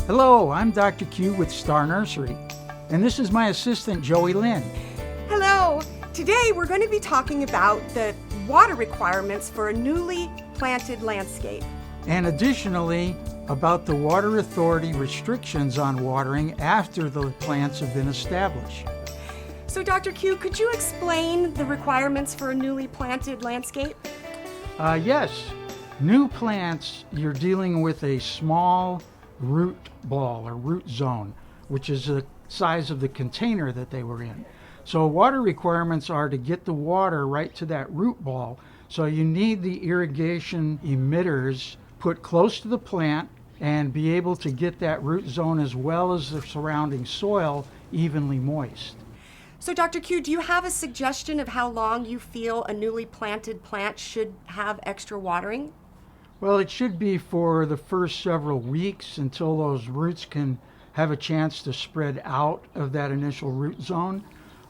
Hello, I'm Dr. Q with Star Nursery, and this is my assistant, Joey Lynn. Hello! Today we're going to be talking about the water requirements for a newly planted landscape. And additionally, about the Water Authority restrictions on watering after the plants have been established. So Dr. Q, could you explain the requirements for a newly planted landscape? Yes, new plants, you're dealing with a small root ball or root zone, which is the size of the container that they were in. So water requirements are to get the water right to that root ball. So you need the irrigation emitters put close to the plant and be able to get that root zone as well as the surrounding soil evenly moist. So Dr. Q, do you have a suggestion of how long you feel a newly planted plant should have extra watering? Well, it should be for the first several weeks until those roots can have a chance to spread out of that initial root zone.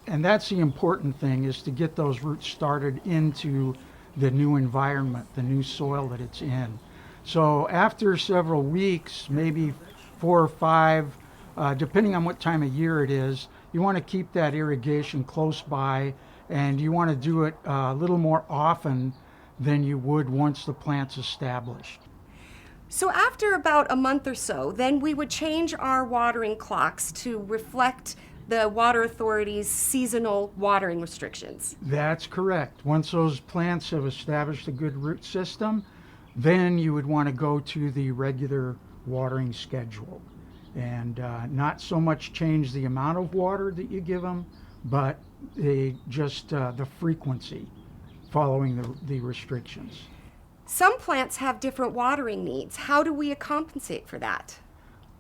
And that's the important thing, is to get those roots started into the new environment, the new soil that it's in. So after several weeks, maybe 4 or 5, depending on what time of year it is, you want to keep that irrigation close by, and you want to do it a little more often than you would once the plant's established. So after about a month or so, then we would change our watering clocks to reflect the Water Authority's seasonal watering restrictions. That's correct. Once those plants have established a good root system, then you would want to go to the regular watering schedule. And not so much change the amount of water that you give them, but the frequency following the restrictions. Some plants have different watering needs. How do we compensate for that?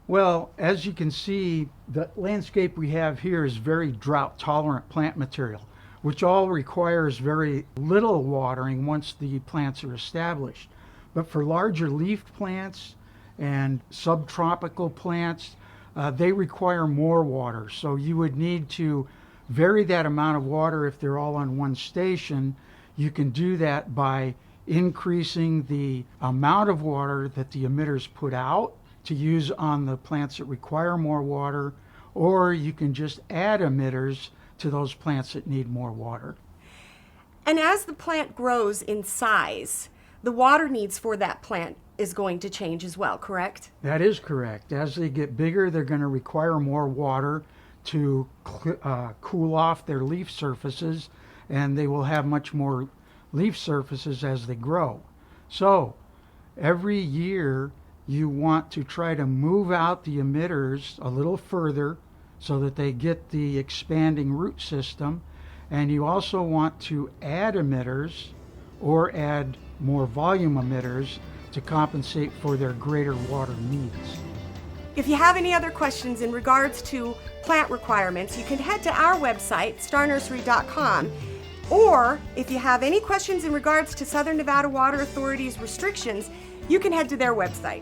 Well, as you can see, the landscape we have here is very drought-tolerant plant material, which all requires very little watering once the plants are established. But for larger leafed plants and subtropical plants, they require more water. So you would need to vary that amount of water if they're all on one station. You can do that by increasing the amount of water that the emitters put out to use on the plants that require more water, or you can just add emitters to those plants that need more water. And as the plant grows in size, the water needs for that plant is going to change as well, correct? That is correct. As they get bigger, they're going to require more water to cool off their leaf surfaces, and they will have much more leaf surfaces as they grow. So every year you want to try to move out the emitters a little further so that they get the expanding root system, and you also want to add emitters or add more volume emitters to compensate for their greater water needs. If you have any other questions in regards to plant requirements, you can head to our website, starnursery.com. Or if you have any questions in regards to Southern Nevada Water Authority's restrictions, you can head to their website.